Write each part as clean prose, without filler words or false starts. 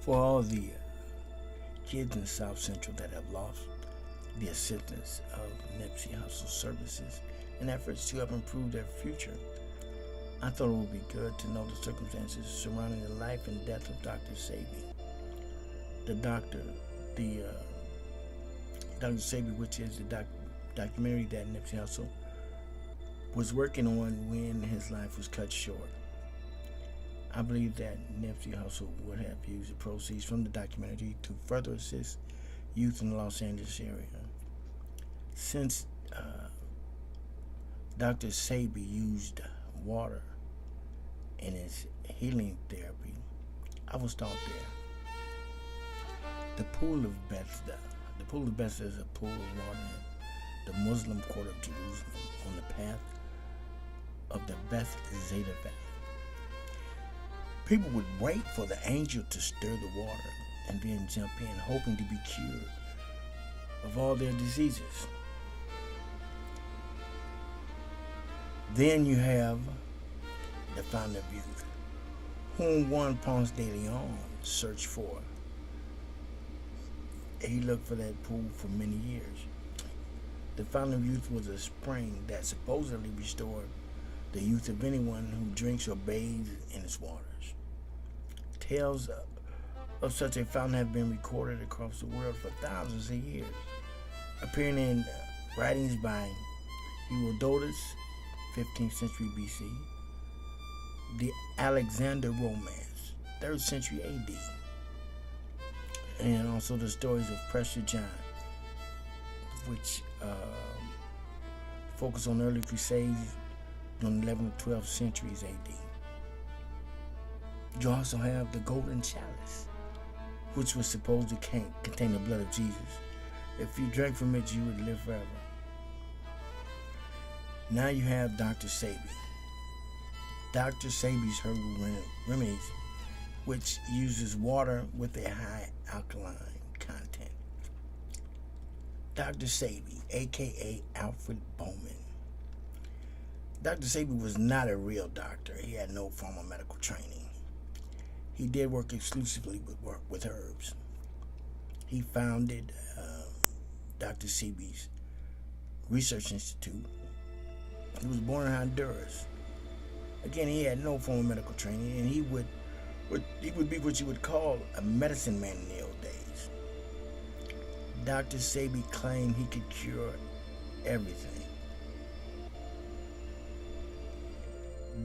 For all the kids in South Central that have lost the assistance of Nippsey Hussle services and efforts to help improve their future, I thought it would be good to know the circumstances surrounding the life and death of Dr. Sebi. The doctor, the Dr. Sebi, which is the documentary that Nippsey Hussle was working on when his life was cut short. I believe that Nippsey Hussle would have used the proceeds from the documentary to further assist youth in the Los Angeles area. Since Dr. Sebi used water in his healing therapy, I will start there. The Pool of Bethesda. The Pool of Bethesda is a pool of water in the Muslim quarter of Jerusalem on the path of the Beth Zeta Valley. People would wait for the angel to stir the water and then jump in, hoping to be cured of all their diseases. Then you have the Fountain of Youth, whom Juan Ponce de Leon searched for. He looked for that pool for many years. The Fountain of Youth was a spring that supposedly restored the youth of anyone who drinks or bathes in its waters. Tales of such a fountain have been recorded across the world for thousands of years, appearing in writings by Herodotus, 15th century BC, the Alexander Romance, 3rd century AD, and also the stories of Prester John, which focus on early crusades during the 11th and 12th centuries AD. You also have the Golden Chalice, which was supposed to contain the blood of Jesus. If you drank from it, you would live forever. Now you have Dr. Sebi. Dr. Sebi's herbal remedies, which uses water with a high alkaline content. Dr. Sebi, aka Alfred Bowman. Dr. Sebi was not a real doctor. He had no formal medical training. He did work exclusively with herbs. He founded Dr. Sebi's Research Institute. He was born in Honduras. Again, he had no formal medical training, and he would be what you would call a medicine man in the old days. Dr. Sebi claimed he could cure everything.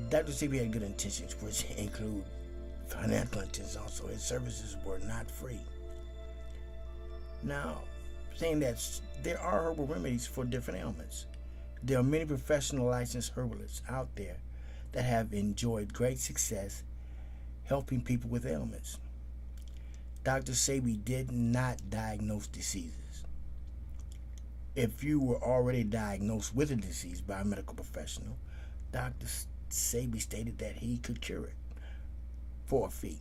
Dr. Sebi had good intentions, which include financial intentions also. His services were not free. Now, saying that there are herbal remedies for different ailments. There are many professional licensed herbalists out there that have enjoyed great success helping people with ailments. Dr. Sebi did not diagnose diseases. If you were already diagnosed with a disease by a medical professional, Dr. Sebi stated that he could cure it for a fee.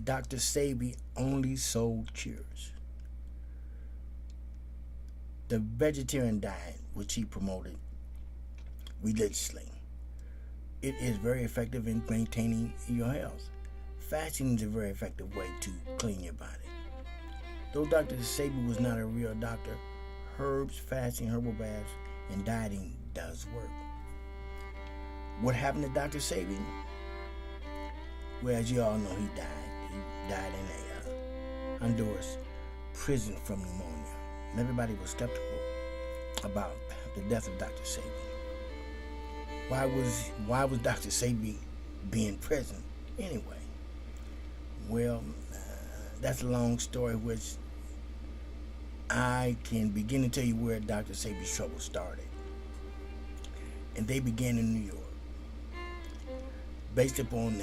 Dr. Sebi only sold cures. The vegetarian diet, which he promoted religiously, it is very effective in maintaining your health. Fasting is a very effective way to clean your body. Though Dr. Sebi was not a real doctor, herbs, fasting, herbal baths, and dieting does work. What happened to Dr. Sebi? Well, as you all know, he died. He died in a Honduras prison from pneumonia. And everybody was skeptical about the death of Dr. Sebi. Why was Dr. Sebi be in prison anyway? Well, that's a long story, which I can begin to tell you where Dr. Sebi's trouble started. And they began in New York, based upon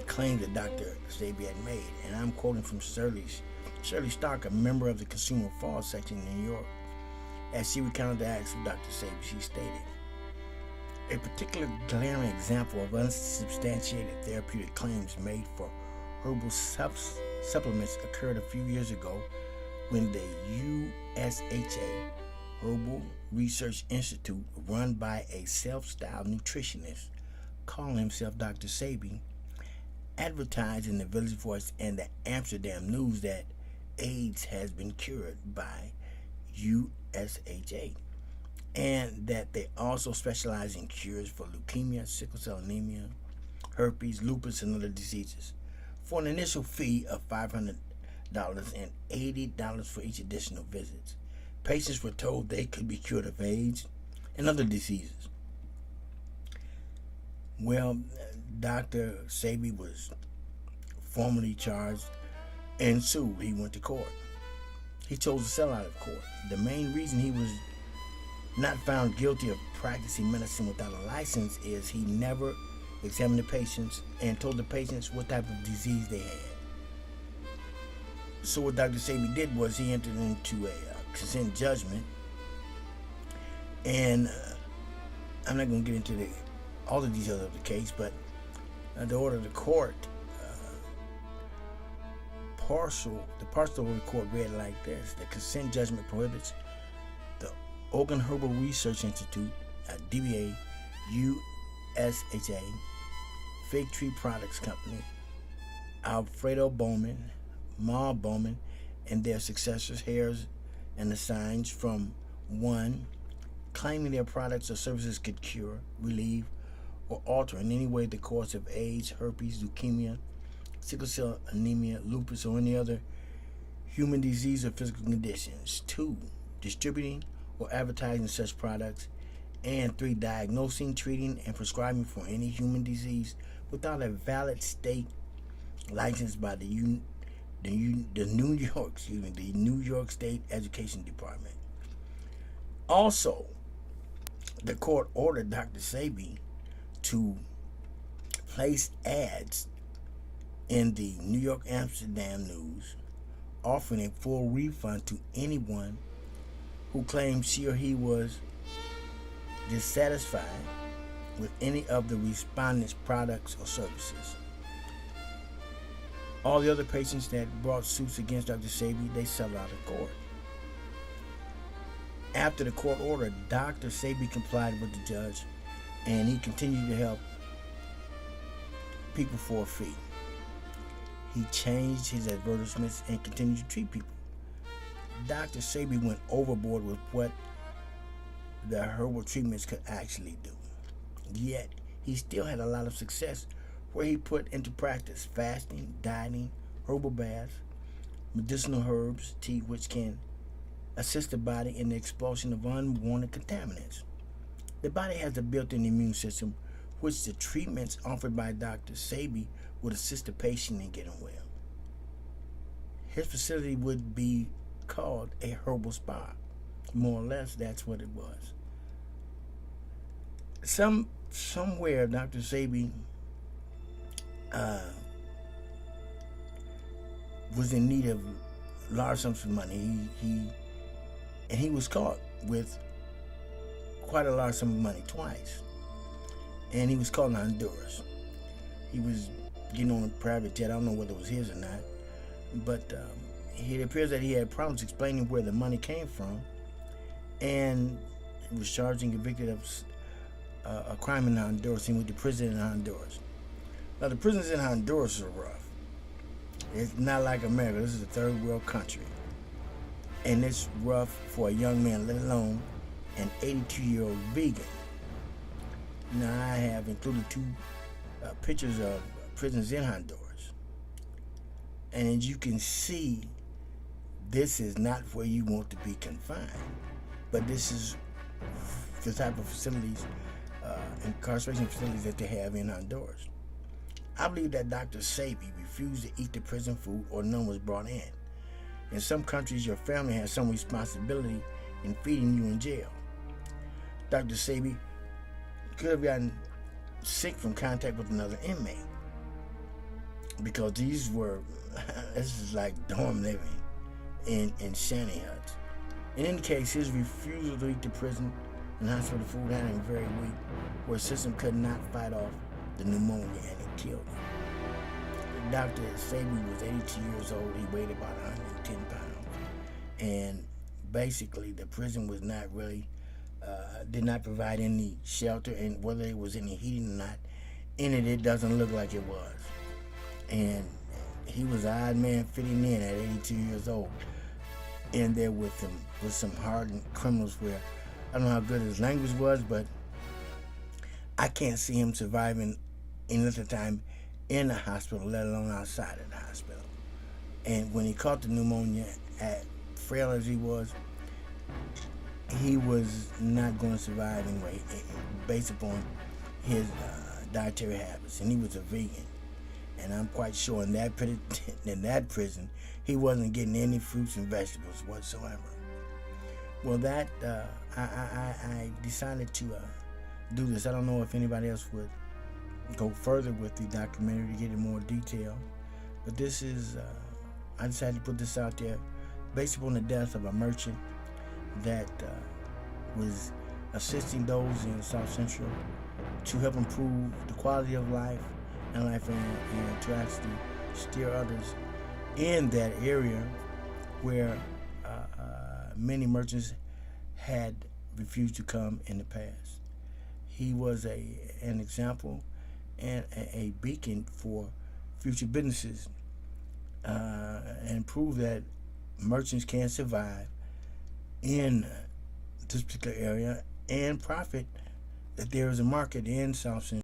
claims that Dr. Sebi had made. And I'm quoting from Shirley Stark, a member of the Consumer Fall section in New York. As she recounted the acts of Dr. Sebi, she stated, "A particular glaring example of unsubstantiated therapeutic claims made for herbal supplements occurred a few years ago when the USHA Herbal Research Institute, run by a self-styled nutritionist calling himself Dr. Sebi, advertised in the Village Voice and the Amsterdam News that AIDS has been cured by USHA, and that they also specialize in cures for leukemia, sickle cell anemia, herpes, lupus, and other diseases, for an initial fee of $500 and $80 for each additional visit. Patients were told they could be cured of AIDS and other diseases. Well, Dr. Sebi was formally charged and sued. He went to court. He chose to sell out of court. The main reason he was not found guilty of practicing medicine without a license is he never examined the patients and told the patients what type of disease they had. So what Dr. Sebi did was he entered into a consent judgment, and I'm not going to get into all the details of the case, but the order of the court, the partial order of the court read like this: the consent judgment prohibits the Oregon Herbal Research Institute, DBA, USHA, Fig Tree Products Company, Alfredo Bowman, Ma Bowman, and their successors, Hares and the Signs, from 1, claiming their products or services could cure, relieve, or alter in any way the course of AIDS, herpes, leukemia, sickle cell anemia, lupus, or any other human disease or physical conditions. 2, distributing or advertising such products. And 3, diagnosing, treating, and prescribing for any human disease without a valid state license by the New York State Education Department. Also, the court ordered Dr. Sebi to place ads in the New York Amsterdam News offering a full refund to anyone who claimed she or he was dissatisfied with any of the respondents' products or services. All the other patients that brought suits against Dr. Sebi, they settled out of court. After the court order, Dr. Sebi complied with the judge, and he continued to help people for a fee. He changed his advertisements and continued to treat people. Dr. Sebi went overboard with what the herbal treatments could actually do. Yet, he still had a lot of success where he put into practice fasting, dieting, herbal baths, medicinal herbs, tea, which can assist the body in the expulsion of unwanted contaminants. The body has a built-in immune system, which the treatments offered by Dr. Sebi would assist the patient in getting well. His facility would be called a herbal spa. More or less, that's what it was. Somewhere, Dr. Sebi was in need of large sums of money. He was caught with quite a large sum of money twice, and he was caught in Honduras. He was getting on a private jet. I don't know whether it was his or not, but it appears that he had problems explaining where the money came from, and he was charged and convicted of a crime in Honduras. He went to prison in Honduras. Now, the prisons in Honduras are rough. It's not like America. This is a third world country. And it's rough for a young man, let alone an 82-year-old vegan. Now, I have included 2 pictures of prisons in Honduras. And as you can see, this is not where you want to be confined. But this is the type of facilities, incarceration facilities that they have in Honduras. I believe that Dr. Sebi refused to eat the prison food or none was brought in. In some countries, your family has some responsibility in feeding you in jail. Dr. Sebi could have gotten sick from contact with another inmate, because this is like dorm living in shanty huts. In any case, his refusal to eat the prison and hospital food had him very weak, where his system could not fight off the pneumonia, and it killed him. Dr. Sebi was 82 years old. He weighed about 110 pounds. And basically, the prison was not really, did not provide any shelter, and whether there was any heating or not in it, it doesn't look like it was. and he was an odd man fitting in at 82 years old. In there with some hardened criminals where I don't know how good his language was, but I can't see him surviving any other time in the hospital, let alone outside of the hospital. And when he caught the pneumonia, frail as he was not going to survive anyway, based upon his dietary habits. And he was a vegan. And I'm quite sure in that prison, he wasn't getting any fruits and vegetables whatsoever. Well, I decided to do this. I don't know if anybody else would go further with the documentary to get in more detail, but this is, I decided to put this out there based upon the death of a merchant that was assisting those in South Central to help improve the quality of life and to actually steer others in that area where many merchants had refused to come in the past. He was an example and a beacon for future businesses and prove that merchants can survive in this particular area and profit, that there is a market in South Central.